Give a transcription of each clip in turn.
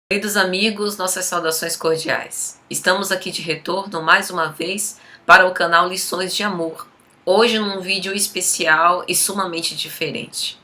Queridos amigos, nossas saudações cordiais. Estamos aqui de retorno mais uma vez para o canal Lições de Amor. Hoje num vídeo especial e sumamente diferente.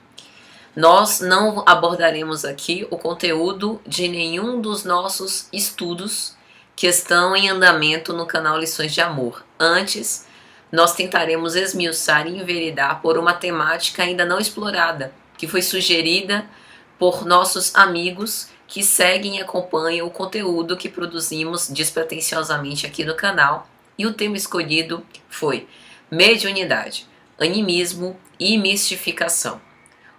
Nós não abordaremos aqui o conteúdo de nenhum dos nossos estudos que estão em andamento no canal Lições de Amor. Antes, nós tentaremos esmiuçar e enveredar por uma temática ainda não explorada, que foi sugerida por nossos amigos que seguem e acompanham o conteúdo que produzimos despretensiosamente aqui no canal. E o tema escolhido foi mediunidade, animismo e mistificação.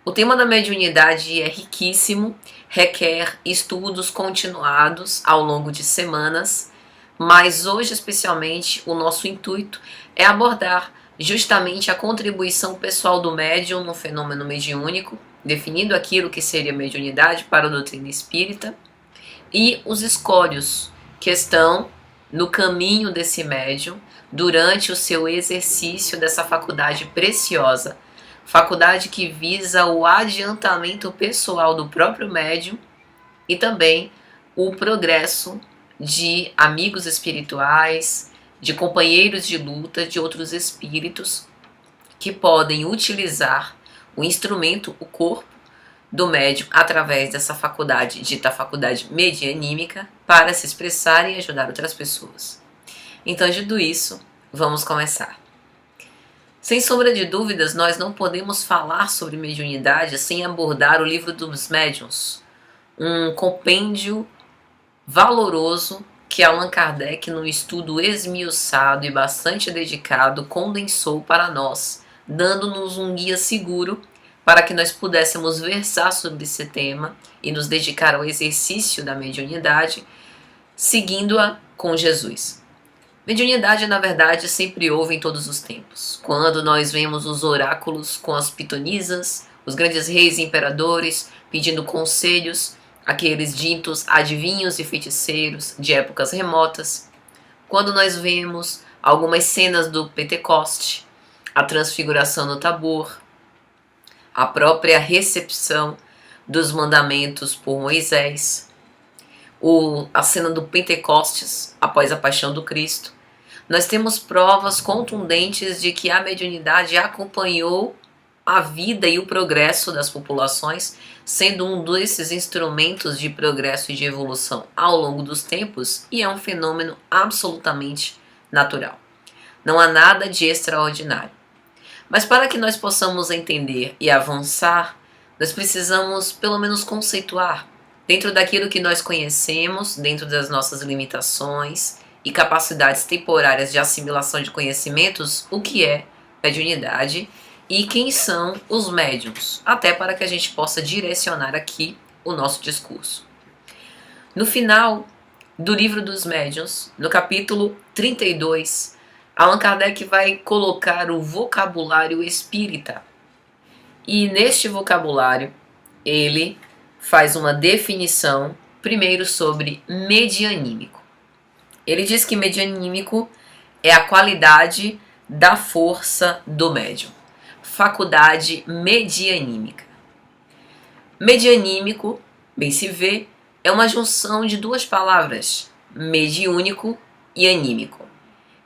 O tema da mediunidade é riquíssimo, requer estudos continuados ao longo de semanas, mas hoje especialmente o nosso intuito é abordar justamente a contribuição pessoal do médium no fenômeno mediúnico, definindo aquilo que seria mediunidade para a doutrina espírita, e os escolhos que estão no caminho desse médium durante o seu exercício dessa faculdade preciosa, faculdade que visa o adiantamento pessoal do próprio médium e também o progresso de amigos espirituais, de companheiros de luta, de outros espíritos que podem utilizar o instrumento, o corpo do médium, através dessa faculdade, dita faculdade medianímica, para se expressar e ajudar outras pessoas. Então, dito isso, vamos começar. Sem sombra de dúvidas, nós não podemos falar sobre mediunidade sem abordar o Livro dos Médiuns, um compêndio valoroso que Allan Kardec, num estudo esmiuçado e bastante dedicado, condensou para nós, dando-nos um guia seguro para que nós pudéssemos versar sobre esse tema e nos dedicar ao exercício da mediunidade, seguindo-a com Jesus. Mediunidade, na verdade, sempre houve em todos os tempos. Quando nós vemos os oráculos com as pitonisas, os grandes reis e imperadores pedindo conselhos, aqueles ditos adivinhos e feiticeiros de épocas remotas. Quando nós vemos algumas cenas do Pentecoste, a transfiguração no Tabor, a própria recepção dos mandamentos por Moisés, a cena do Pentecostes após a paixão do Cristo, nós temos provas contundentes de que a mediunidade acompanhou a vida e o progresso das populações, sendo um desses instrumentos de progresso e de evolução ao longo dos tempos, e é um fenômeno absolutamente natural. Não há nada de extraordinário. Mas para que nós possamos entender e avançar, nós precisamos pelo menos conceituar, dentro daquilo que nós conhecemos, dentro das nossas limitações e capacidades temporárias de assimilação de conhecimentos, o que é mediunidade e quem são os médiuns, até para que a gente possa direcionar aqui o nosso discurso. No final do Livro dos Médiuns, no capítulo 32, Allan Kardec vai colocar o vocabulário espírita. E neste vocabulário, ele faz uma definição, primeiro sobre medianímico. Ele diz que medianímico é a qualidade da força do médium. Faculdade medianímica. Medianímico, bem se vê, é uma junção de duas palavras, mediúnico e anímico.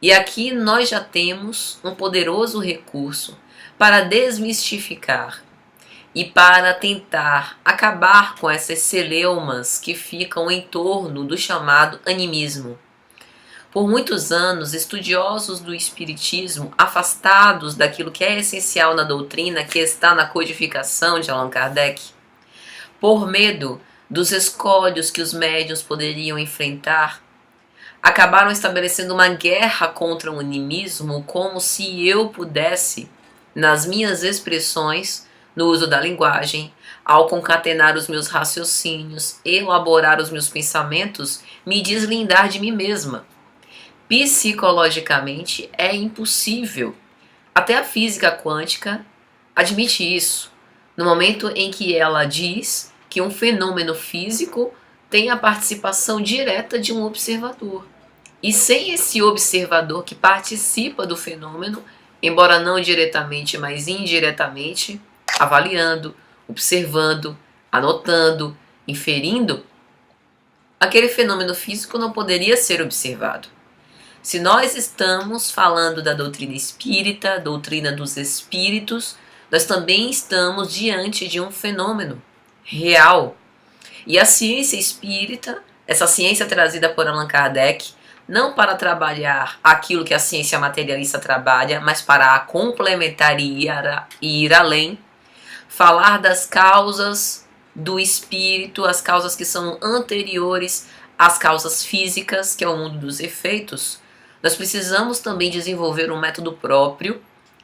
E aqui nós já temos um poderoso recurso para desmistificar e para tentar acabar com essas celeumas que ficam em torno do chamado animismo. Por muitos anos, estudiosos do espiritismo, afastados daquilo que é essencial na doutrina, que está na codificação de Allan Kardec, por medo dos escolhos que os médiuns poderiam enfrentar, acabaram estabelecendo uma guerra contra o animismo, como se eu pudesse, nas minhas expressões, no uso da linguagem, ao concatenar os meus raciocínios, elaborar os meus pensamentos, me deslindar de mim mesma. Psicologicamente é impossível. Até a física quântica admite isso, no momento em que ela diz que um fenômeno físico tem a participação direta de um observador. E sem esse observador que participa do fenômeno, embora não diretamente, mas indiretamente, avaliando, observando, anotando, inferindo, aquele fenômeno físico não poderia ser observado. Se nós estamos falando da doutrina espírita, doutrina dos espíritos, nós também estamos diante de um fenômeno real. E a ciência espírita, essa ciência trazida por Allan Kardec, não para trabalhar aquilo que a ciência materialista trabalha, mas para a complementar e ir além, falar das causas do espírito, as causas que são anteriores às causas físicas, que é o mundo dos efeitos. Nós precisamos também desenvolver um método próprio,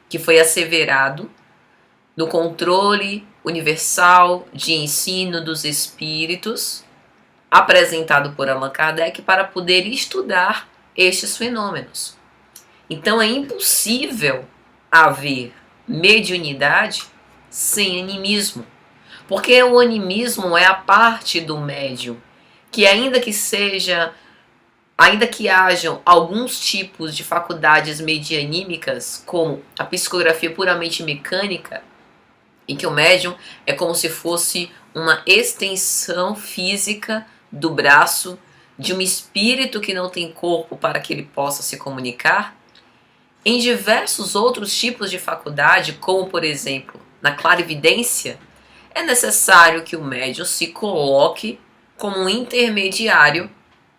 que foi asseverado no controle universal de ensino dos espíritos, apresentado por Allan Kardec, para poder estudar estes fenômenos. Então é impossível haver mediunidade sem animismo, porque o animismo é a parte do médium que ainda que hajam alguns tipos de faculdades medianímicas, como a psicografia puramente mecânica, em que o médium é como se fosse uma extensão física do braço de um espírito que não tem corpo para que ele possa se comunicar, em diversos outros tipos de faculdade, como por exemplo na clarividência, é necessário que o médium se coloque como um intermediário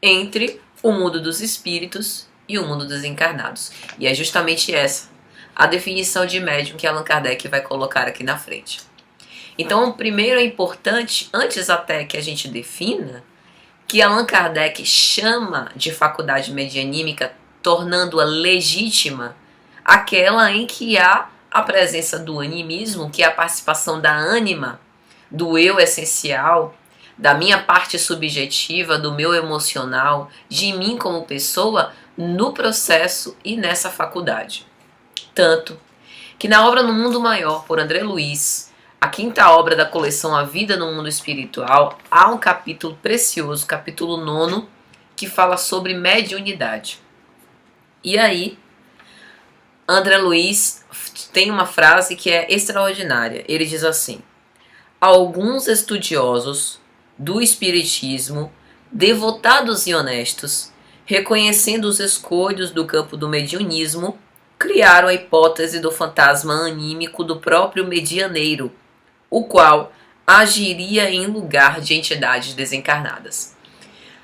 entre o mundo dos espíritos e o mundo dos encarnados. E é justamente essa a definição de médium que Allan Kardec vai colocar aqui na frente. Então, primeiro é importante, antes até que a gente defina, que Allan Kardec chama de faculdade medianímica, tornando-a legítima, aquela em que há a presença do animismo, que é a participação da ânima, do eu essencial, da minha parte subjetiva, do meu emocional, de mim como pessoa, no processo e nessa faculdade. Tanto que na obra No Mundo Maior, por André Luiz, a quinta obra da coleção A Vida no Mundo Espiritual, há um capítulo precioso, capítulo 9, que fala sobre mediunidade. E aí, André Luiz tem uma frase que é extraordinária. Ele diz assim: alguns estudiosos do espiritismo, devotados e honestos, reconhecendo os escolhos do campo do mediunismo, criaram a hipótese do fantasma anímico do próprio medianeiro, o qual agiria em lugar de entidades desencarnadas.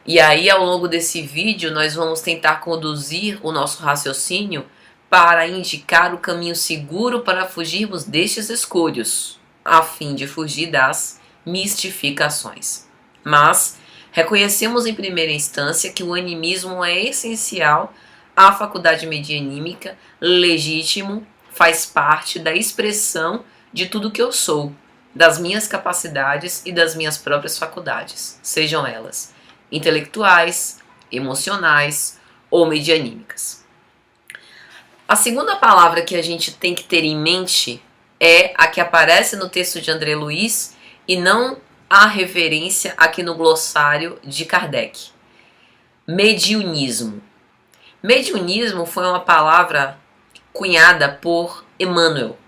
E aí, ao longo desse vídeo, nós vamos tentar conduzir o nosso raciocínio para indicar o caminho seguro para fugirmos destes escolhos, a fim de fugir das mistificações. Mas reconhecemos em primeira instância que o animismo é essencial à faculdade medianímica, legítimo, faz parte da expressão de tudo que eu sou, das minhas capacidades e das minhas próprias faculdades, sejam elas intelectuais, emocionais ou medianímicas. A segunda palavra que a gente tem que ter em mente é a que aparece no texto de André Luiz e não há referência aqui no glossário de Kardec. Mediunismo. Mediunismo foi uma palavra cunhada por Emmanuel,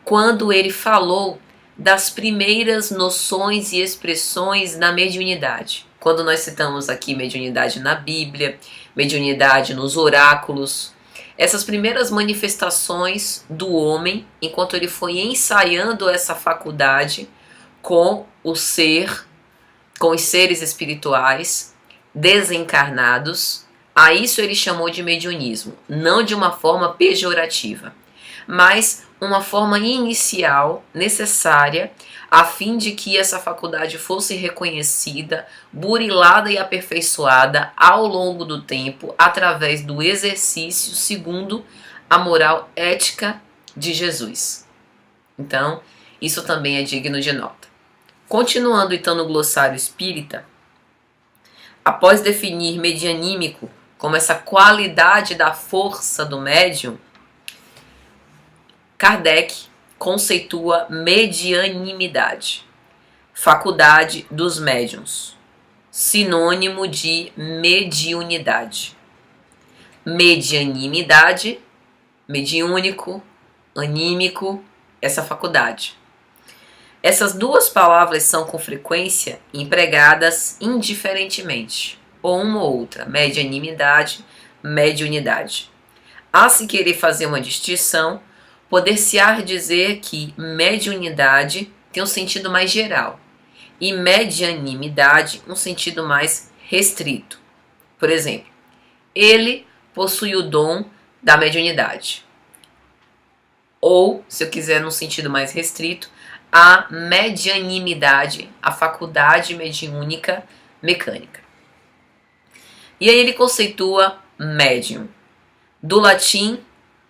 quando ele falou das primeiras noções e expressões da mediunidade. Quando nós citamos aqui mediunidade na Bíblia, mediunidade nos oráculos, essas primeiras manifestações do homem, enquanto ele foi ensaiando essa faculdade com o ser, com os seres espirituais desencarnados, a isso ele chamou de mediunismo, não de uma forma pejorativa, mas uma forma inicial necessária a fim de que essa faculdade fosse reconhecida, burilada e aperfeiçoada ao longo do tempo através do exercício segundo a moral ética de Jesus. Então, isso também é digno de nota. Continuando então no glossário espírita, após definir medianímico como essa qualidade da força do médium, Kardec conceitua medianimidade, faculdade dos médiuns, sinônimo de mediunidade. Medianimidade, mediúnico, anímico, essa faculdade. Essas duas palavras são com frequência empregadas indiferentemente, ou uma ou outra, medianimidade, mediunidade. A se querer fazer uma distinção, poder-se-á dizer que mediunidade tem um sentido mais geral e medianimidade um sentido mais restrito. Por exemplo, ele possui o dom da mediunidade. Ou, se eu quiser num sentido mais restrito, a medianimidade, a faculdade mediúnica mecânica. E aí ele conceitua médium. Do latim,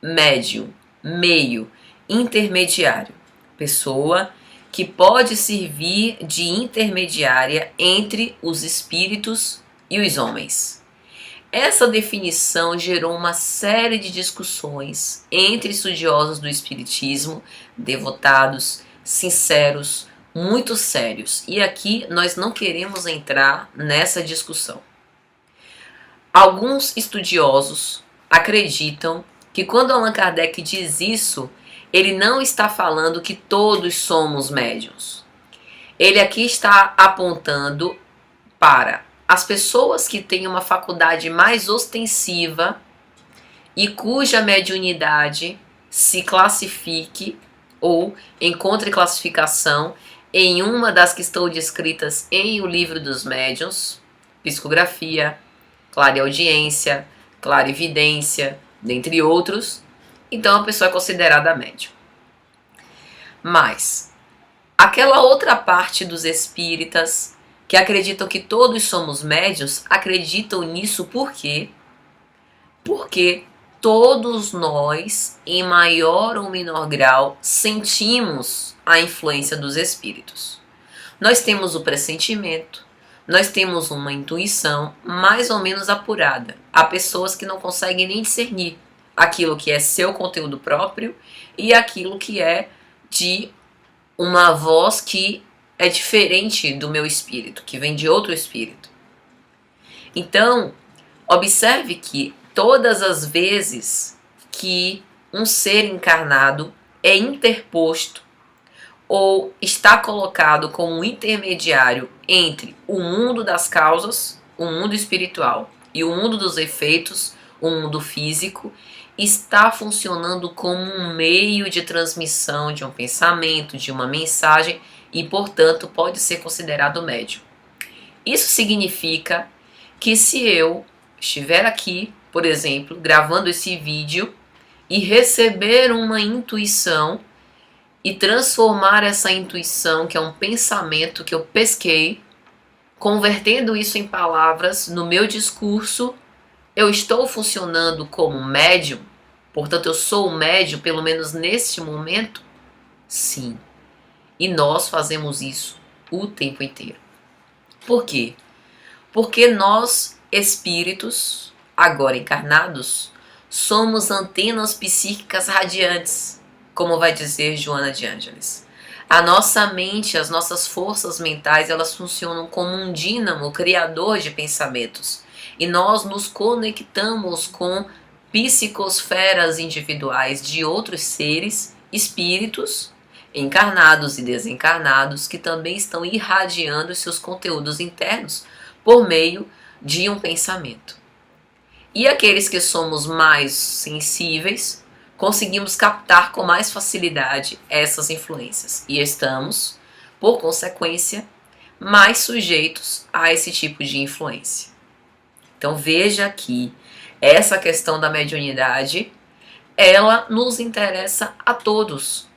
médium, meio, intermediário. Pessoa que pode servir de intermediária entre os espíritos e os homens. Essa definição gerou uma série de discussões entre estudiosos do espiritismo, devotados, sinceros, muito sérios. E aqui nós não queremos entrar nessa discussão. Alguns estudiosos acreditam que quando Allan Kardec diz isso, ele não está falando que todos somos médiuns. Ele aqui está apontando para as pessoas que têm uma faculdade mais ostensiva e cuja mediunidade se classifique ou encontre classificação em uma das que estão descritas em O Livro dos Médiuns, psicografia, clareaudiência, clarividência, dentre outros, então a pessoa é considerada médium. Mas aquela outra parte dos espíritas que acreditam que todos somos médiuns, acreditam nisso por quê? Porque todos nós, em maior ou menor grau, sentimos a influência dos espíritos. Nós temos o pressentimento, nós temos uma intuição mais ou menos apurada. Há pessoas que não conseguem nem discernir aquilo que é seu conteúdo próprio e aquilo que é de uma voz que é diferente do meu espírito, que vem de outro espírito. Então, observe que todas as vezes que um ser encarnado é interposto ou está colocado como um intermediário entre o mundo das causas, o mundo espiritual, e o mundo dos efeitos, o mundo físico, está funcionando como um meio de transmissão de um pensamento, de uma mensagem, e, portanto, pode ser considerado médium. Isso significa que se eu estiver aqui, por exemplo, gravando esse vídeo e receber uma intuição e transformar essa intuição, que é um pensamento que eu pesquei, convertendo isso em palavras no meu discurso, eu estou funcionando como médium? Portanto, eu sou um médium, pelo menos neste momento? Sim. E nós fazemos isso o tempo inteiro. Por quê? Porque nós, espíritos, agora encarnados, somos antenas psíquicas radiantes, como vai dizer Joana de Ângeles. A nossa mente, as nossas forças mentais, elas funcionam como um dínamo criador de pensamentos. E nós nos conectamos com psicosferas individuais de outros seres, espíritos, encarnados e desencarnados, que também estão irradiando seus conteúdos internos por meio de um pensamento. E aqueles que somos mais sensíveis, conseguimos captar com mais facilidade essas influências e estamos, por consequência, mais sujeitos a esse tipo de influência. Então veja que essa questão da mediunidade, ela nos interessa a todos,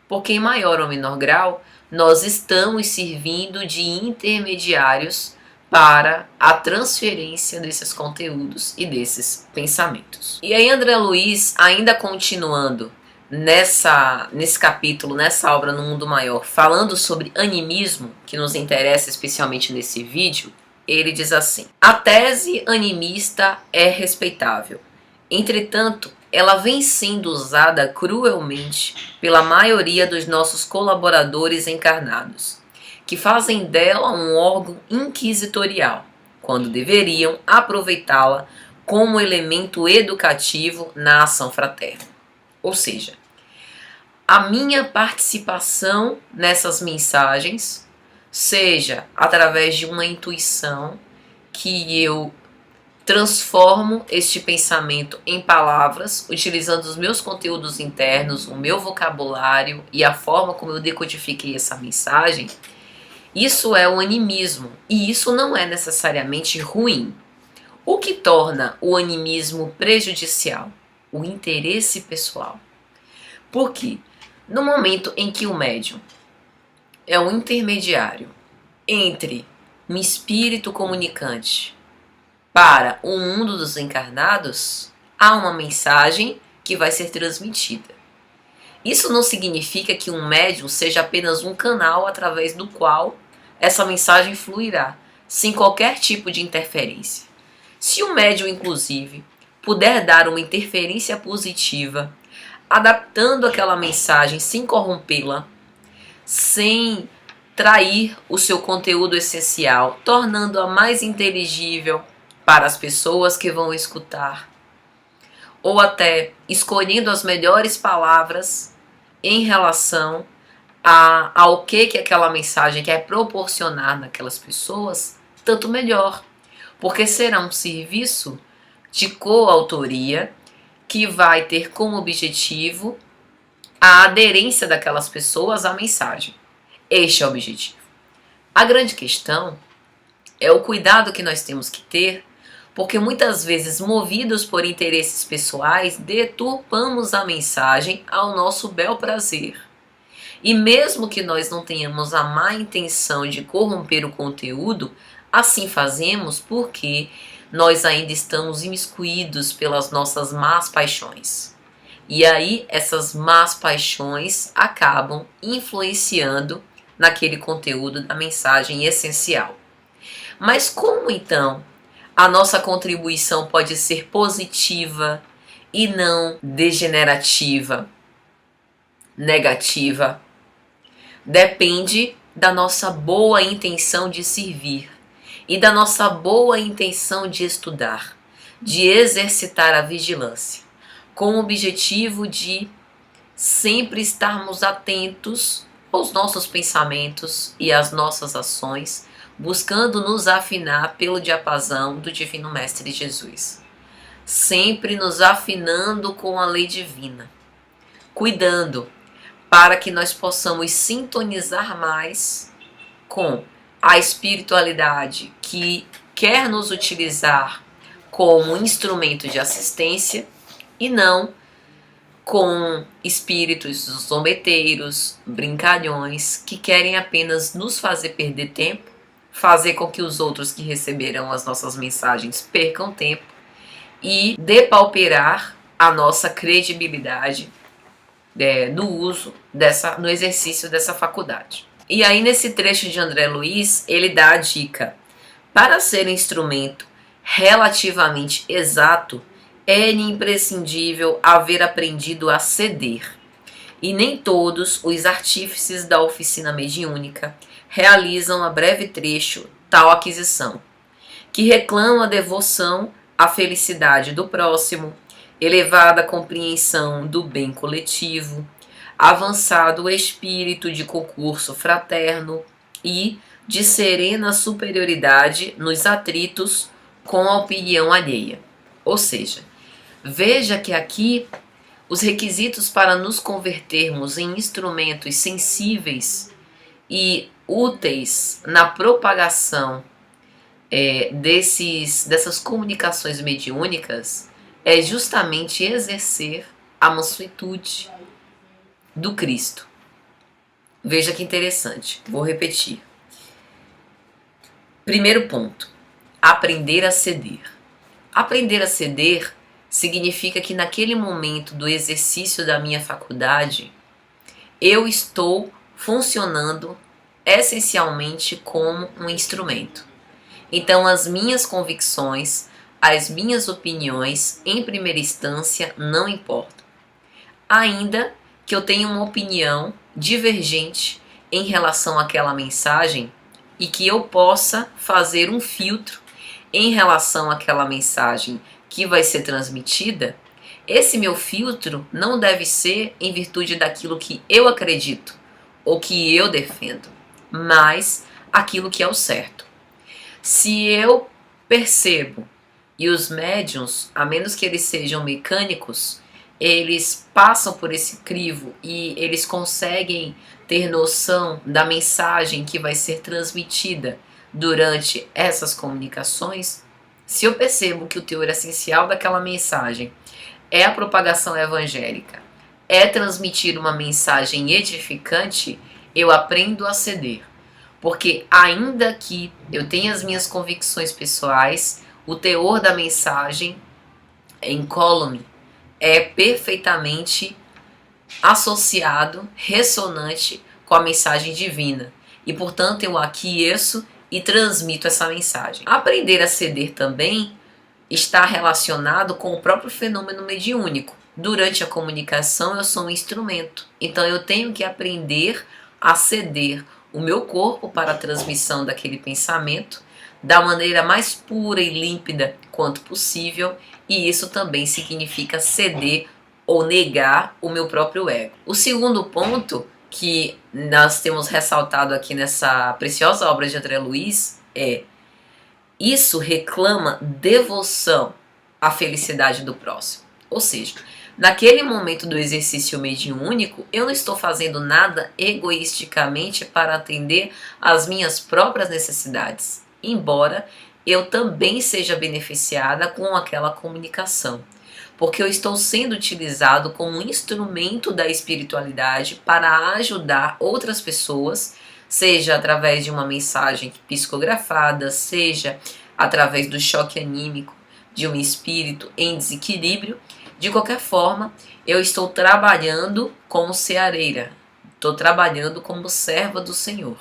porque em maior ou menor grau nós estamos servindo de intermediários para a transferência desses conteúdos e desses pensamentos. E aí André Luiz, ainda continuando nesse capítulo, nessa obra No Mundo Maior, falando sobre animismo, que nos interessa especialmente nesse vídeo, ele diz assim: a tese animista é respeitável. Entretanto, ela vem sendo usada cruelmente pela maioria dos nossos colaboradores encarnados, que fazem dela um órgão inquisitorial, quando deveriam aproveitá-la como elemento educativo na ação fraterna. Ou seja, a minha participação nessas mensagens, seja através de uma intuição que eu transformo este pensamento em palavras, utilizando os meus conteúdos internos, o meu vocabulário e a forma como eu decodifiquei essa mensagem. Isso é o animismo, e isso não é necessariamente ruim. O que torna o animismo prejudicial? O interesse pessoal. Por quê? No momento em que o médium é um intermediário entre um espírito comunicante para o mundo dos encarnados, há uma mensagem que vai ser transmitida. Isso não significa que um médium seja apenas um canal através do qual essa mensagem fluirá, sem qualquer tipo de interferência. Se o médium, inclusive, puder dar uma interferência positiva, adaptando aquela mensagem sem corrompê-la, sem trair o seu conteúdo essencial, tornando-a mais inteligível para as pessoas que vão escutar, ou até escolhendo as melhores palavras em relação ao que aquela mensagem quer proporcionar naquelas pessoas, tanto melhor, porque será um serviço de coautoria que vai ter como objetivo a aderência daquelas pessoas à mensagem. Este é o objetivo. A grande questão é o cuidado que nós temos que ter, porque muitas vezes, movidos por interesses pessoais, deturpamos a mensagem ao nosso bel prazer. E mesmo que nós não tenhamos a má intenção de corromper o conteúdo, assim fazemos porque nós ainda estamos imiscuídos pelas nossas más paixões. E aí essas más paixões acabam influenciando naquele conteúdo da mensagem essencial. Mas como então a nossa contribuição pode ser positiva e não degenerativa, negativa? Depende da nossa boa intenção de servir e da nossa boa intenção de estudar, de exercitar a vigilância, com o objetivo de sempre estarmos atentos aos nossos pensamentos e às nossas ações, buscando nos afinar pelo diapasão do Divino Mestre Jesus. Sempre nos afinando com a lei divina, cuidando para que nós possamos sintonizar mais com a espiritualidade que quer nos utilizar como instrumento de assistência e não com espíritos zombeteiros, brincalhões, que querem apenas nos fazer perder tempo, fazer com que os outros que receberão as nossas mensagens percam tempo e depauperar a nossa credibilidade no uso no exercício dessa faculdade. E aí nesse trecho de André Luiz, ele dá a dica: para ser instrumento relativamente exato, é imprescindível haver aprendido a ceder. E nem todos os artífices da oficina mediúnica realizam a breve trecho tal aquisição, que reclama a devoção à felicidade do próximo, elevada compreensão do bem coletivo, avançado espírito de concurso fraterno e de serena superioridade nos atritos com a opinião alheia. Ou seja, veja que aqui os requisitos para nos convertermos em instrumentos sensíveis e úteis na propagação dessas comunicações mediúnicas é justamente exercer a mansuetude do Cristo. Veja que interessante, vou repetir. Primeiro ponto, aprender a ceder. Aprender a ceder significa que naquele momento do exercício da minha faculdade, eu estou funcionando essencialmente como um instrumento. Então as minhas convicções, as minhas opiniões, em primeira instância, não importam. Ainda que eu tenha uma opinião divergente em relação àquela mensagem e que eu possa fazer um filtro em relação àquela mensagem que vai ser transmitida, Esse meu filtro não deve ser em virtude daquilo que eu acredito ou que eu defendo, mas aquilo que é o certo. Se eu percebo, e os médiuns, a menos que eles sejam mecânicos, eles passam por esse crivo e eles conseguem ter noção da mensagem que vai ser transmitida durante essas comunicações. Se eu percebo que o teor essencial daquela mensagem é a propagação evangélica, é transmitir uma mensagem edificante, eu aprendo a ceder. Porque ainda que eu tenha as minhas convicções pessoais, o teor da mensagem é incólume, é perfeitamente associado, ressonante com a mensagem divina. E portanto eu aqueço e transmito essa mensagem. Aprender a ceder também está relacionado com o próprio fenômeno mediúnico. Durante a comunicação eu sou um instrumento, então eu tenho que aprender a ceder o meu corpo para a transmissão daquele pensamento da maneira mais pura e límpida quanto possível, e isso também significa ceder ou negar o meu próprio ego. O segundo ponto que nós temos ressaltado aqui nessa preciosa obra de André Luiz é: isso reclama devoção à felicidade do próximo. Ou seja, naquele momento do exercício mediúnico, eu não estou fazendo nada egoisticamente para atender às minhas próprias necessidades, embora eu também seja beneficiada com aquela comunicação, porque eu estou sendo utilizado como um instrumento da espiritualidade para ajudar outras pessoas, seja através de uma mensagem psicografada, seja através do choque anímico de um espírito em desequilíbrio. De qualquer forma, eu estou trabalhando como ceareira, estou trabalhando como serva do Senhor.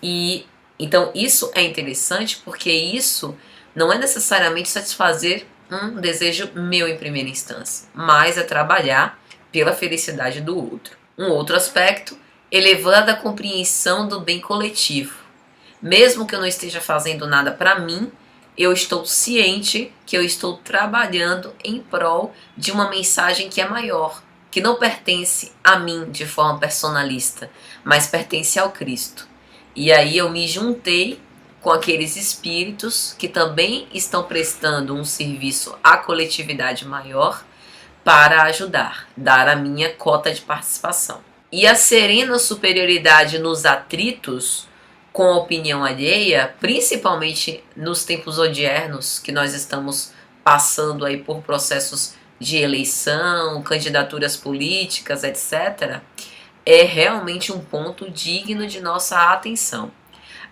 E então isso é interessante, porque isso não é necessariamente satisfazer um desejo meu em primeira instância, mas é trabalhar pela felicidade do outro. Um outro aspecto, elevada a compreensão do bem coletivo. Mesmo que eu não esteja fazendo nada para mim, eu estou ciente que eu estou trabalhando em prol de uma mensagem que é maior, que não pertence a mim de forma personalista, mas pertence ao Cristo. E aí eu me juntei com aqueles espíritos que também estão prestando um serviço à coletividade maior para ajudar, dar a minha cota de participação. E a serena superioridade nos atritos com a opinião alheia, principalmente nos tempos odiernos que nós estamos passando aí por processos de eleição, candidaturas políticas, etc., é realmente um ponto digno de nossa atenção.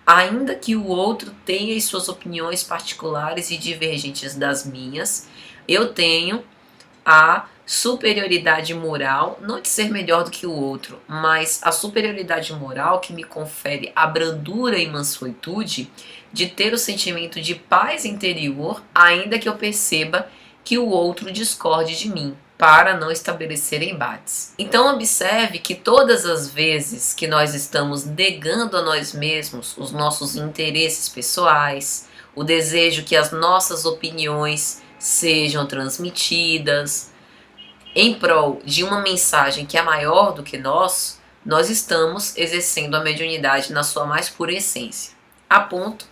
Ainda que o outro tenha as suas opiniões particulares e divergentes das minhas, eu tenho a superioridade moral, não de ser melhor do que o outro, mas a superioridade moral que me confere a brandura e mansuetude de ter o sentimento de paz interior, ainda que eu perceba que o outro discorde de mim, para não estabelecer embates. Então observe que todas as vezes que nós estamos negando a nós mesmos os nossos interesses pessoais, o desejo que as nossas opiniões sejam transmitidas em prol de uma mensagem que é maior do que nós estamos exercendo a mediunidade na sua mais pura essência. A ponto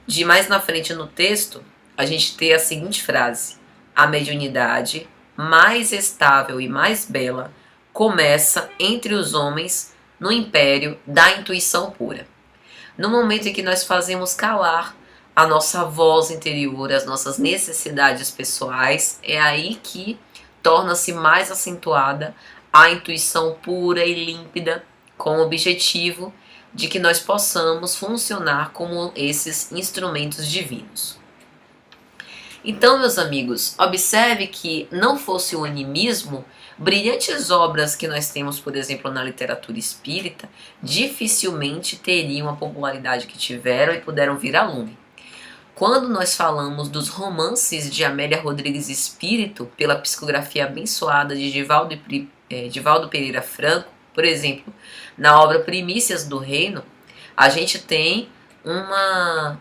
de mais na frente no texto a gente ter a seguinte frase: a mediunidade mais estável e mais bela começa entre os homens no império da intuição pura. No momento em que nós fazemos calar a nossa voz interior, as nossas necessidades pessoais, é aí que torna-se mais acentuada a intuição pura e límpida, com o objetivo de que nós possamos funcionar como esses instrumentos divinos. Então, meus amigos, observe que, não fosse o animismo, brilhantes obras que nós temos, por exemplo, na literatura espírita, dificilmente teriam a popularidade que tiveram e puderam vir a lume. Quando nós falamos dos romances de Amélia Rodrigues Espírito, pela psicografia abençoada de Divaldo Pereira Franco, por exemplo, na obra Primícias do Reino, a gente tem uma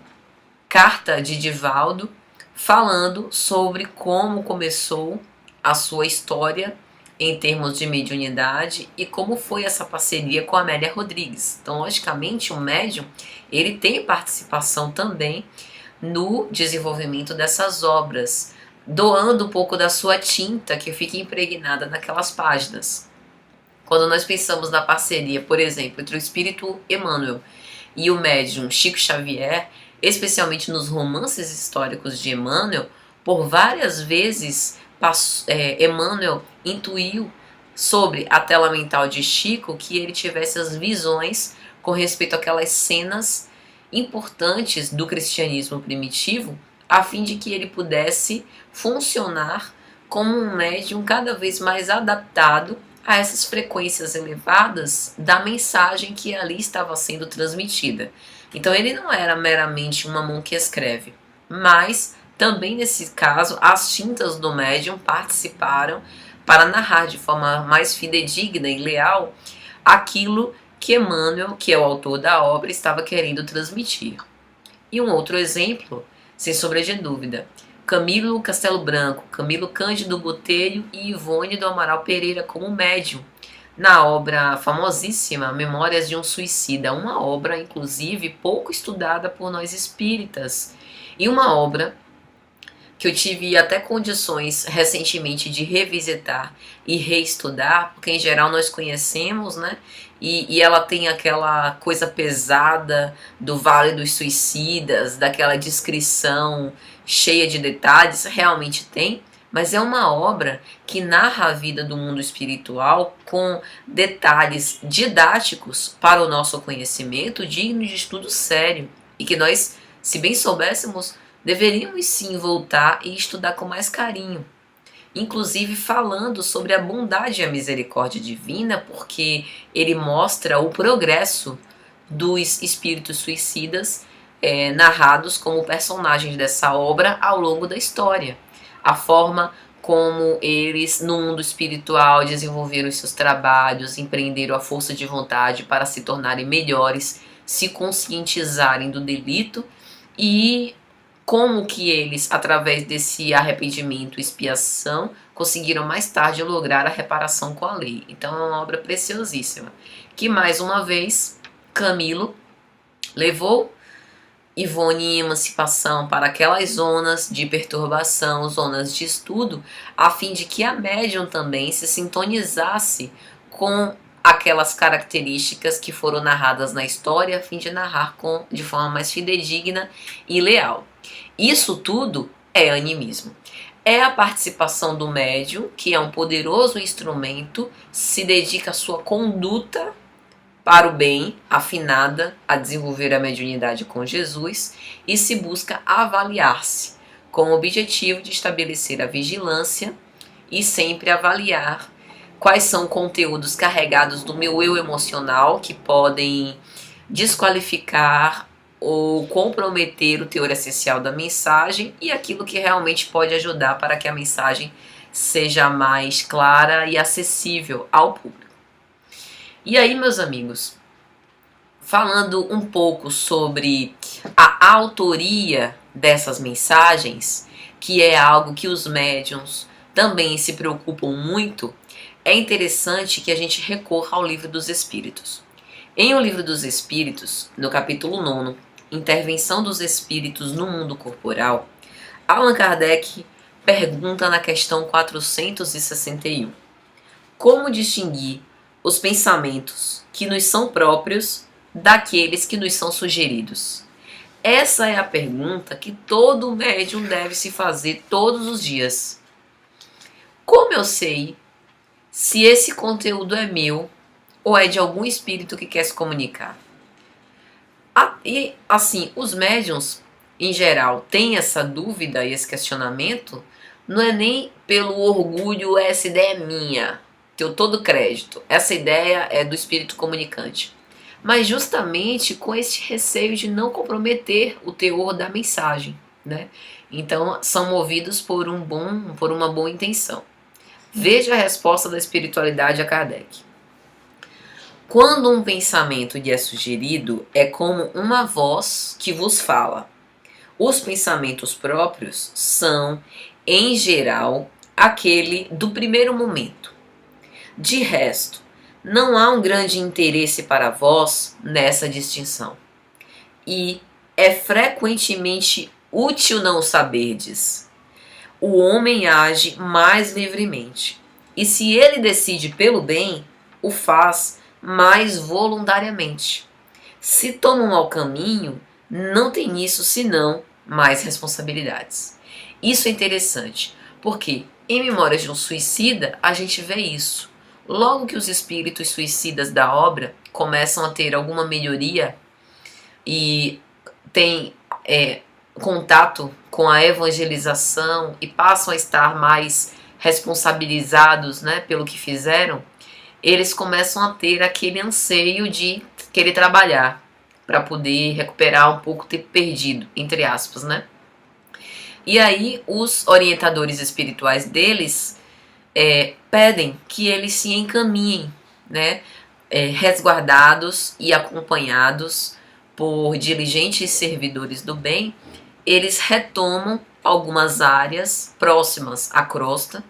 carta de Divaldo falando sobre como começou a sua história em termos de mediunidade e como foi essa parceria com a Amélia Rodrigues. Então, logicamente, o médium, ele tem participação também no desenvolvimento dessas obras, doando um pouco da sua tinta que fica impregnada naquelas páginas. Quando nós pensamos na parceria, por exemplo, entre o espírito Emmanuel e o médium Chico Xavier, especialmente nos romances históricos de Emmanuel, por várias vezes Emmanuel intuiu sobre a tela mental de Chico que ele tivesse as visões com respeito àquelas cenas importantes do cristianismo primitivo, a fim de que ele pudesse funcionar como um médium cada vez mais adaptado a essas frequências elevadas da mensagem que ali estava sendo transmitida. Então ele não era meramente uma mão que escreve, mas também nesse caso as tintas do médium participaram para narrar de forma mais fidedigna e leal aquilo que Emmanuel, que é o autor da obra, estava querendo transmitir. E um outro exemplo, sem sombra de dúvida, Camilo Castelo Branco, Camilo Cândido Botelho e Ivone do Amaral Pereira como médium, na obra famosíssima Memórias de um Suicida, uma obra, inclusive, pouco estudada por nós espíritas, e uma obra que eu tive até condições recentemente de revisitar e reestudar, porque em geral nós conhecemos, né? E ela tem aquela coisa pesada do Vale dos Suicidas, daquela descrição cheia de detalhes, realmente tem, mas é uma obra que narra a vida do mundo espiritual com detalhes didáticos para o nosso conhecimento, digno de estudo sério, e que nós, se bem soubéssemos, deveríamos sim voltar e estudar com mais carinho. Inclusive falando sobre a bondade e a misericórdia divina, porque ele mostra o progresso dos espíritos suicidas narrados como personagens dessa obra ao longo da história. A forma como eles, no mundo espiritual, desenvolveram os seus trabalhos, empreenderam a força de vontade para se tornarem melhores, se conscientizarem do delito e como que eles, através desse arrependimento e expiação, conseguiram mais tarde lograr a reparação com a lei. Então é uma obra preciosíssima, que mais uma vez Camilo levou Ivone em emancipação para aquelas zonas de perturbação, zonas de estudo, a fim de que a médium também se sintonizasse com aquelas características que foram narradas na história, a fim de narrar de forma mais fidedigna e leal. Isso tudo é animismo. É a participação do médium, que é um poderoso instrumento, se dedica à sua conduta para o bem, afinada a desenvolver a mediunidade com Jesus, e se busca avaliar-se, com o objetivo de estabelecer a vigilância e sempre avaliar quais são conteúdos carregados do meu eu emocional que podem desqualificar ou comprometer o teor essencial da mensagem e aquilo que realmente pode ajudar para que a mensagem seja mais clara e acessível ao público. E aí, meus amigos, falando um pouco sobre a autoria dessas mensagens, que é algo que os médiuns também se preocupam muito, é interessante que a gente recorra ao Livro dos Espíritos. Em O Livro dos Espíritos, no capítulo 9, Intervenção dos Espíritos no Mundo Corporal, Allan Kardec pergunta na questão 461: como distinguir os pensamentos que nos são próprios daqueles que nos são sugeridos? Essa é a pergunta que todo médium deve se fazer todos os dias. Como eu sei se esse conteúdo é meu ou é de algum espírito que quer se comunicar? E assim, os médiuns em geral têm essa dúvida e esse questionamento, não é nem pelo orgulho, essa ideia é minha, tenho todo crédito, essa ideia é do espírito comunicante, mas justamente com esse receio de não comprometer o teor da mensagem, né? Então são movidos por uma boa intenção. Veja a resposta da espiritualidade a Kardec. Quando um pensamento lhe é sugerido, é como uma voz que vos fala. Os pensamentos próprios são, em geral, aquele do primeiro momento. De resto, não há um grande interesse para vós nessa distinção. E é frequentemente útil não saberdes. O homem age mais livremente. E se ele decide pelo bem, o faz mais voluntariamente. Se toma um mau caminho, não tem nisso senão mais responsabilidades. Isso é interessante, porque em Memórias de um Suicida a gente vê isso. Logo que os espíritos suicidas da obra começam a ter alguma melhoria e têm contato com a evangelização e passam a estar mais responsabilizados, né, pelo que fizeram, eles começam a ter aquele anseio de querer trabalhar para poder recuperar um pouco o tempo perdido, entre aspas, né? E aí os orientadores espirituais deles pedem que eles se encaminhem, né, resguardados e acompanhados por diligentes servidores do bem. Eles retomam algumas áreas próximas à crosta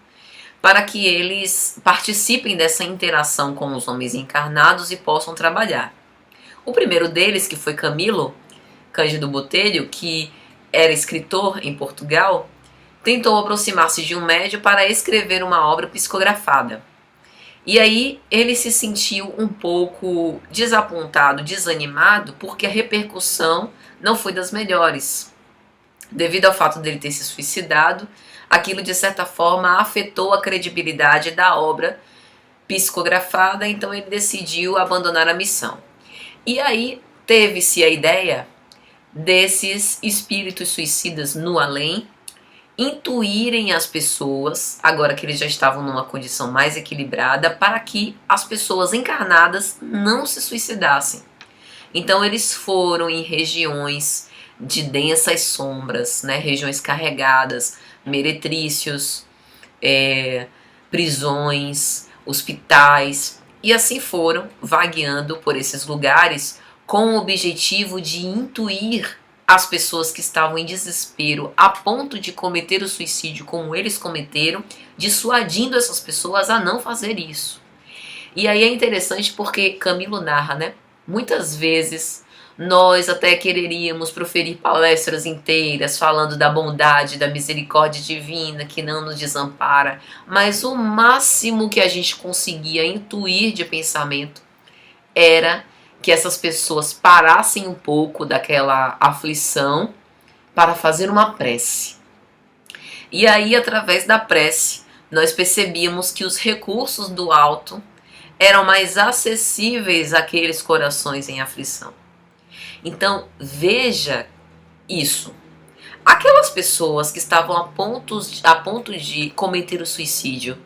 para que eles participem dessa interação com os homens encarnados e possam trabalhar. O primeiro deles, que foi Camilo Cândido Botelho, que era escritor em Portugal, tentou aproximar-se de um médium para escrever uma obra psicografada. E aí ele se sentiu um pouco desapontado, desanimado, porque a repercussão não foi das melhores. Devido ao fato dele ter se suicidado, aquilo de certa forma afetou a credibilidade da obra psicografada, então ele decidiu abandonar a missão. E aí teve-se a ideia desses espíritos suicidas no além intuírem as pessoas, agora que eles já estavam numa condição mais equilibrada, para que as pessoas encarnadas não se suicidassem. Então eles foram em regiões de densas sombras, né, regiões carregadas, meretrícios, prisões, hospitais, e assim foram vagueando por esses lugares com o objetivo de intuir as pessoas que estavam em desespero a ponto de cometer o suicídio como eles cometeram, dissuadindo essas pessoas a não fazer isso. E aí é interessante porque Camilo narra, né? Muitas vezes nós até quereríamos proferir palestras inteiras falando da bondade, da misericórdia divina que não nos desampara, mas o máximo que a gente conseguia intuir de pensamento era que essas pessoas parassem um pouco daquela aflição para fazer uma prece. E aí, através da prece, nós percebíamos que os recursos do alto eram mais acessíveis àqueles corações em aflição. Então, veja isso. Aquelas pessoas que estavam a ponto de cometer o suicídio,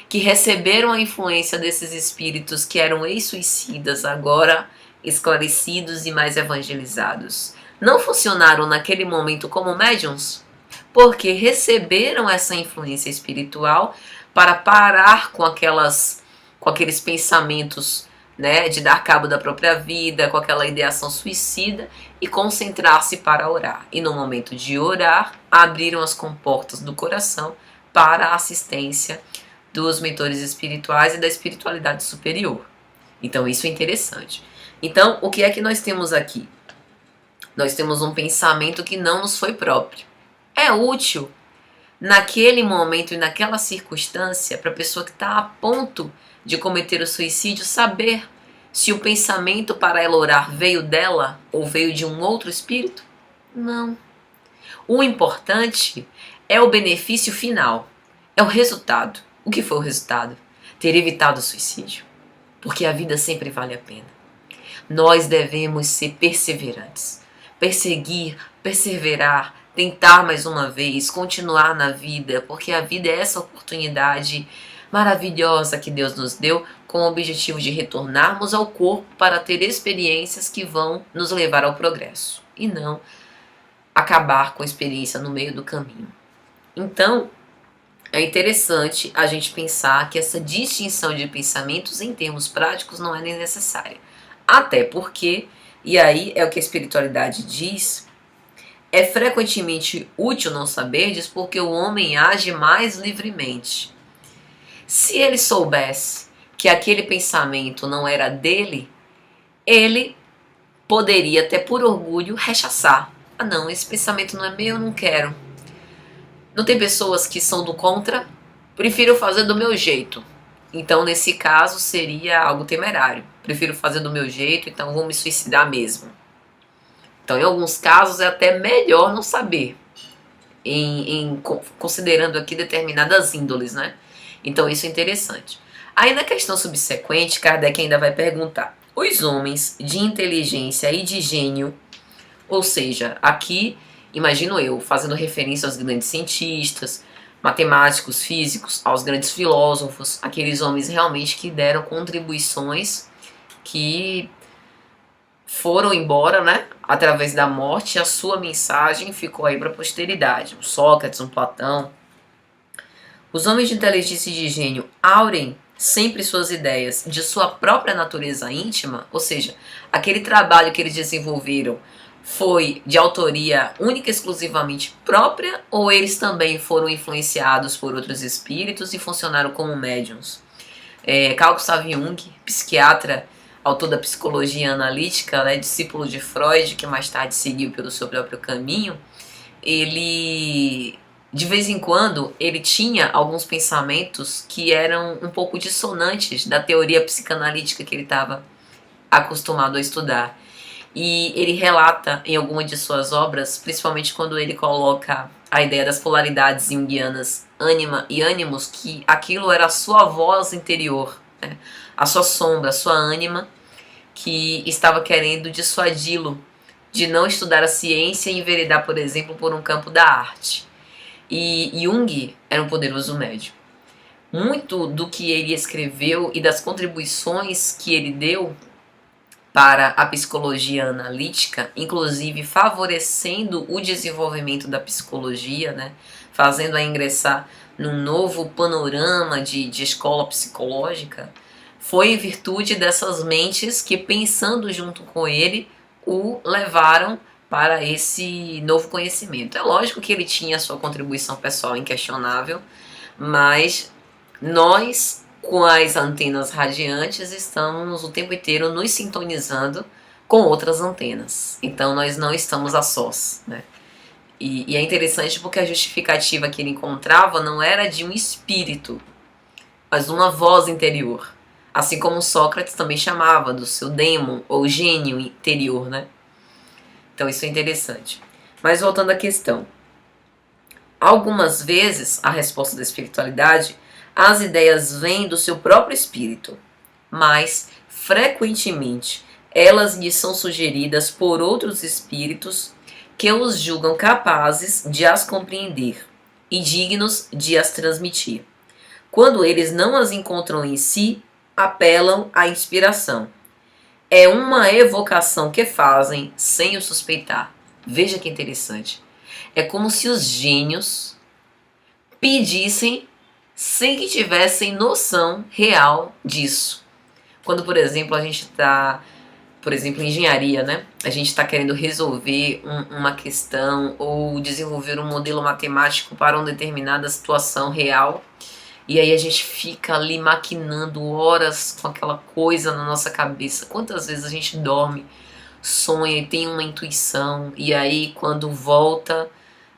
que receberam a influência desses espíritos que eram ex-suicidas, agora esclarecidos e mais evangelizados, não funcionaram naquele momento como médiums? Porque receberam essa influência espiritual para parar com aqueles pensamentos, né, de dar cabo da própria vida, com aquela ideação suicida, e concentrar-se para orar. E no momento de orar, abriram as comportas do coração para a assistência dos mentores espirituais e da espiritualidade superior. Então isso é interessante. Então, o que é que nós temos aqui? Nós temos um pensamento que não nos foi próprio. É útil naquele momento e naquela circunstância para a pessoa que está a ponto de cometer o suicídio saber se o pensamento para ela orar veio dela ou veio de um outro espírito? Não. O importante é o benefício final, é o resultado. O que foi o resultado? Ter evitado o suicídio. Porque a vida sempre vale a pena. Nós devemos ser perseverantes. Perseguir, perseverar, tentar mais uma vez, continuar na vida, porque a vida é essa oportunidade maravilhosa que Deus nos deu com o objetivo de retornarmos ao corpo para ter experiências que vão nos levar ao progresso e não acabar com a experiência no meio do caminho. Então, é interessante a gente pensar que essa distinção de pensamentos em termos práticos não é nem necessária. Até porque, e aí é o que a espiritualidade diz, É frequentemente útil não saberdes, porque o homem age mais livremente. Se ele soubesse que aquele pensamento não era dele, ele poderia até por orgulho rechaçar. Ah não, esse pensamento não é meu, eu não quero. Não tem pessoas que são do contra? Prefiro fazer do meu jeito. Então nesse caso seria algo temerário. Prefiro fazer do meu jeito, então vou me suicidar mesmo. Então em alguns casos é até melhor não saber. Considerando aqui determinadas índoles, né? Então isso é interessante. Aí na questão subsequente, Kardec ainda vai perguntar: os homens de inteligência e de gênio, ou seja, aqui, imagino eu, fazendo referência aos grandes cientistas, matemáticos, físicos, aos grandes filósofos, aqueles homens realmente que deram contribuições que foram embora, né, através da morte, e a sua mensagem ficou aí para a posteridade. Um Sócrates, um Platão. Os homens de inteligência e de gênio aurem sempre suas ideias de sua própria natureza íntima, ou seja, aquele trabalho que eles desenvolveram foi de autoria única e exclusivamente própria, ou eles também foram influenciados por outros espíritos e funcionaram como médiums? Carl Gustav Jung, psiquiatra, autor da psicologia analítica, né, discípulo de Freud, que mais tarde seguiu pelo seu próprio caminho, ele, de vez em quando, ele tinha alguns pensamentos que eram um pouco dissonantes da teoria psicanalítica que ele estava acostumado a estudar. E ele relata em alguma de suas obras, principalmente quando ele coloca a ideia das polaridades junguianas, ânima e ânimos, que aquilo era a sua voz interior, né? A sua sombra, a sua ânima, que estava querendo dissuadi-lo de não estudar a ciência e enveredar, por exemplo, por um campo da arte. E Jung era um poderoso médium. Muito do que ele escreveu e das contribuições que ele deu para a psicologia analítica, inclusive favorecendo o desenvolvimento da psicologia, né, fazendo-a ingressar num novo panorama de escola psicológica, foi em virtude dessas mentes que, pensando junto com ele, o levaram para esse novo conhecimento. É lógico que ele tinha a sua contribuição pessoal inquestionável, mas nós, com as antenas radiantes, estamos o tempo inteiro nos sintonizando com outras antenas. Então nós não estamos a sós, né? E é interessante porque a justificativa que ele encontrava não era de um espírito, mas uma voz interior. Assim como Sócrates também chamava do seu dêmon ou gênio interior, né? Então isso é interessante. Mas voltando à questão. Algumas vezes, a resposta da espiritualidade, as ideias vêm do seu próprio espírito, mas frequentemente elas lhe são sugeridas por outros espíritos que os julgam capazes de as compreender e dignos de as transmitir. Quando eles não as encontram em si, apelam à inspiração. É uma evocação que fazem sem o suspeitar. Veja que interessante. É como se os gênios pedissem sem que tivessem noção real disso. Quando, por exemplo, a gente está, por exemplo, em engenharia, né? A gente está querendo resolver uma questão ou desenvolver um modelo matemático para uma determinada situação real. E aí a gente fica ali maquinando horas com aquela coisa na nossa cabeça. Quantas vezes a gente dorme, sonha e tem uma intuição, e aí quando volta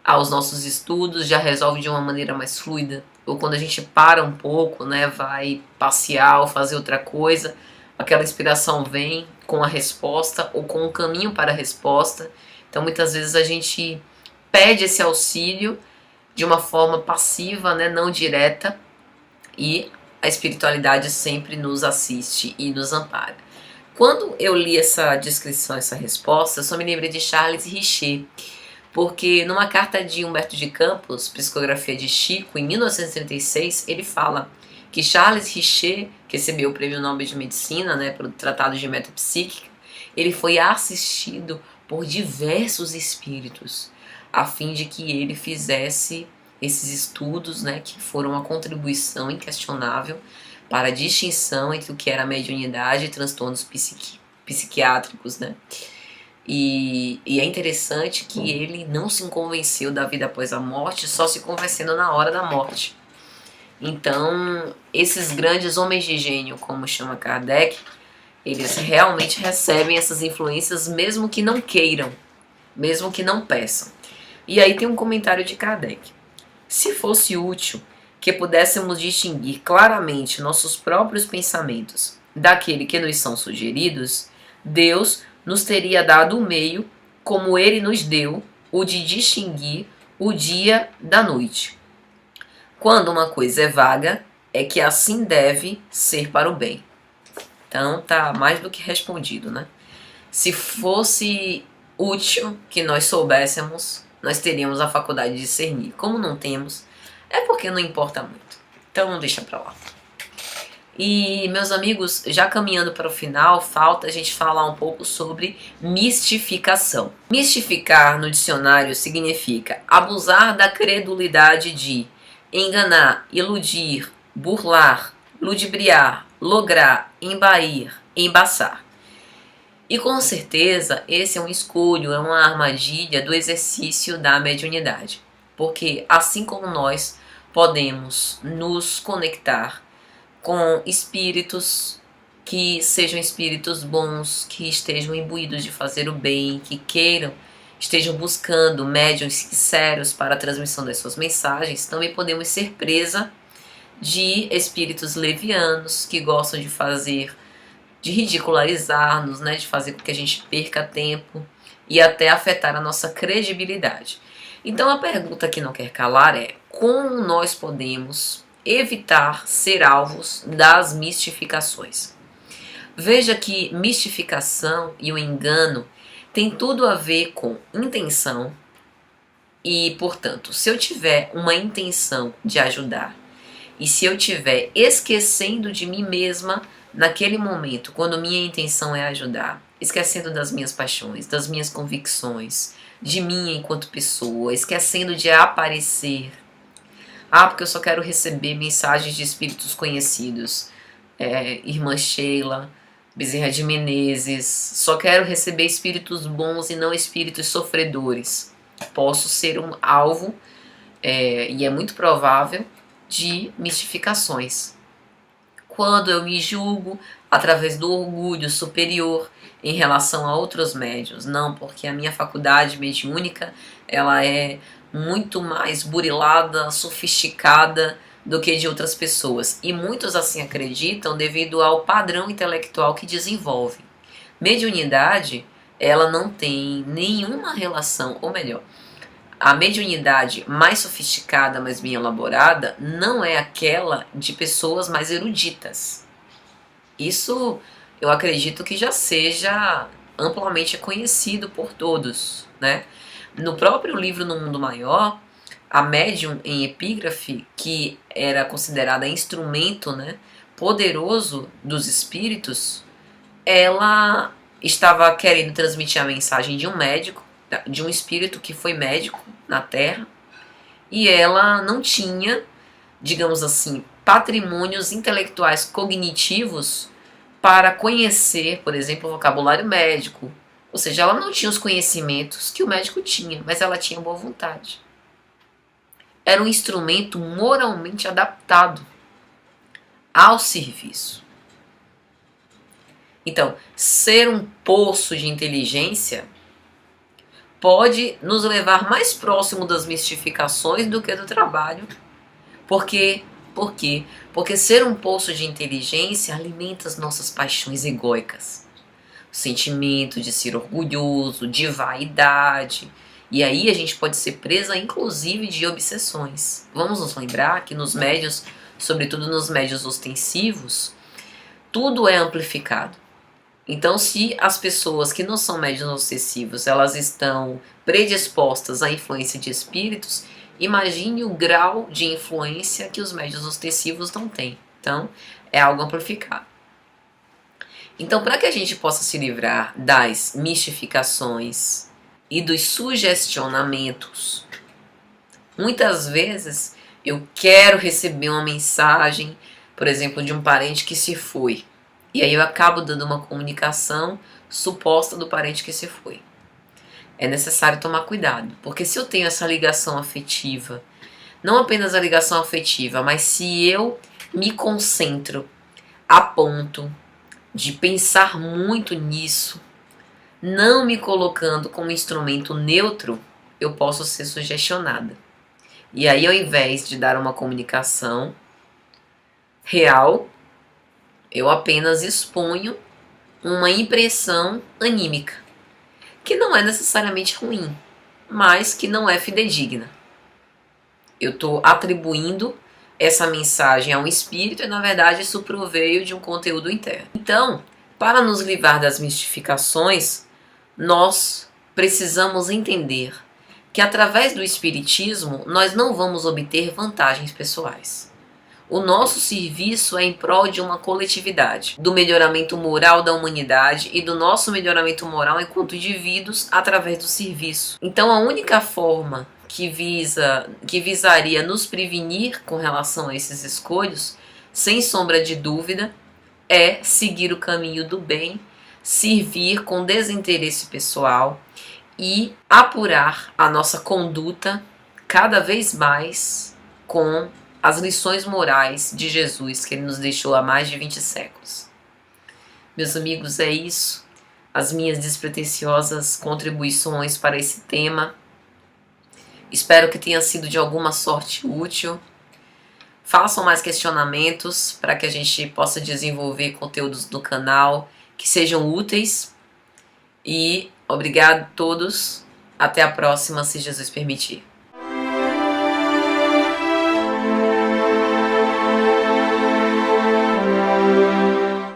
aos nossos estudos já resolve de uma maneira mais fluida. Ou quando a gente para um pouco, né, vai passear ou fazer outra coisa, aquela inspiração vem com a resposta ou com um caminho para a resposta. Então muitas vezes a gente pede esse auxílio de uma forma passiva, né, não direta, e a espiritualidade sempre nos assiste e nos ampara. Quando eu li essa descrição, essa resposta, eu só me lembrei de Charles Richer, porque numa carta de Humberto de Campos, Psicografia de Chico, em 1936, ele fala que Charles Richer, que recebeu o Prêmio Nobel de Medicina, né, pelo Tratado de Metapsíquica, ele foi assistido por diversos espíritos, a fim de que ele fizesse esses estudos, né, que foram uma contribuição inquestionável para a distinção entre o que era mediunidade e transtornos psiquiátricos, né. E é interessante que ele não se convenceu da vida após a morte, só se convencendo na hora da morte. Então, esses grandes homens de gênio, como chama Kardec, eles realmente recebem essas influências mesmo que não queiram, mesmo que não peçam. E aí tem um comentário de Kardec. Se fosse útil que pudéssemos distinguir claramente nossos próprios pensamentos daquele que nos são sugeridos, Deus nos teria dado o meio, como ele nos deu, o de distinguir o dia da noite. Quando uma coisa é vaga, é que assim deve ser para o bem. Então tá mais do que respondido, né? Se fosse útil que nós soubéssemos, nós teríamos a faculdade de discernir. Como não temos, é porque não importa muito. Então deixa pra lá. E, meus amigos, já caminhando para o final, falta a gente falar um pouco sobre mistificação. Mistificar no dicionário significa abusar da credulidade de enganar, iludir, burlar, ludibriar, lograr, embair, embaçar. E com certeza esse é um escolho, é uma armadilha do exercício da mediunidade. Porque assim como nós podemos nos conectar com espíritos que sejam espíritos bons, que estejam imbuídos de fazer o bem, que queiram, estejam buscando médiuns sinceros para a transmissão das suas mensagens, também podemos ser presa de espíritos levianos que gostam de fazer, de ridicularizar-nos, né, de fazer com que a gente perca tempo e até afetar a nossa credibilidade. Então a pergunta que não quer calar é: como nós podemos evitar ser alvos das mistificações? Veja que mistificação e o engano tem tudo a ver com intenção e, portanto, se eu tiver uma intenção de ajudar e se eu estiver esquecendo de mim mesma naquele momento, quando minha intenção é ajudar, esquecendo das minhas paixões, das minhas convicções, de mim enquanto pessoa, esquecendo de aparecer. Porque eu só quero receber mensagens de espíritos conhecidos. Irmã Sheila, Bezerra de Menezes. Só quero receber espíritos bons e não espíritos sofredores. Posso ser um alvo, e é muito provável, de mistificações. Quando eu me julgo através do orgulho superior em relação a outros médiuns. Não, porque a minha faculdade mediúnica ela é muito mais burilada, sofisticada do que de outras pessoas. E muitos assim acreditam devido ao padrão intelectual que desenvolvem. Mediunidade, ela não tem nenhuma relação, ou melhor, a mediunidade mais sofisticada, mais bem elaborada, não é aquela de pessoas mais eruditas. Isso eu acredito que já seja amplamente conhecido por todos, né? No próprio livro No Mundo Maior, a médium em epígrafe, que era considerada instrumento, né, poderoso dos espíritos, ela estava querendo transmitir a mensagem de um médico, de um espírito que foi médico na Terra, e ela não tinha, digamos assim, patrimônios intelectuais cognitivos para conhecer, por exemplo, o vocabulário médico. Ou seja, ela não tinha os conhecimentos que o médico tinha, mas ela tinha boa vontade. Era um instrumento moralmente adaptado ao serviço. Então, ser um poço de inteligência pode nos levar mais próximo das mistificações do que do trabalho. Por quê? Porque ser um poço de inteligência alimenta as nossas paixões egóicas. O sentimento de ser orgulhoso, de vaidade. E aí a gente pode ser presa, inclusive, de obsessões. Vamos nos lembrar que nos médios, sobretudo nos médios ostensivos, tudo é amplificado. Então, se as pessoas que não são médios obsessivos, elas estão predispostas à influência de espíritos, imagine o grau de influência que os médios ostensivos não têm. Então, é algo amplificado. Então, para que a gente possa se livrar das mistificações e dos sugestionamentos, muitas vezes eu quero receber uma mensagem, por exemplo, de um parente que se foi. E aí eu acabo dando uma comunicação suposta do parente que se foi. é necessário tomar cuidado, porque se eu tenho essa ligação afetiva, não apenas a ligação afetiva, mas se eu me concentro a ponto de pensar muito nisso, não me colocando como instrumento neutro, eu posso ser sugestionada. E aí, ao invés de dar uma comunicação real, eu apenas exponho uma impressão anímica, que não é necessariamente ruim, mas que não é fidedigna. Eu estou atribuindo essa mensagem a um espírito e, na verdade, isso proveio de um conteúdo interno. Então, para nos livrar das mistificações, nós precisamos entender que, através do espiritismo, nós não vamos obter vantagens pessoais. O nosso serviço é em prol de uma coletividade, do melhoramento moral da humanidade e do nosso melhoramento moral enquanto indivíduos através do serviço. Então, a única forma que visaria nos prevenir com relação a esses escolhos, sem sombra de dúvida, é seguir o caminho do bem, servir com desinteresse pessoal e apurar a nossa conduta cada vez mais com as lições morais de Jesus que ele nos deixou há mais de 20 séculos. Meus amigos, é isso. As minhas despretensiosas contribuições para esse tema. Espero que tenha sido de alguma sorte útil. Façam mais questionamentos para que a gente possa desenvolver conteúdos no canal que sejam úteis. E obrigado a todos. Até a próxima, se Jesus permitir.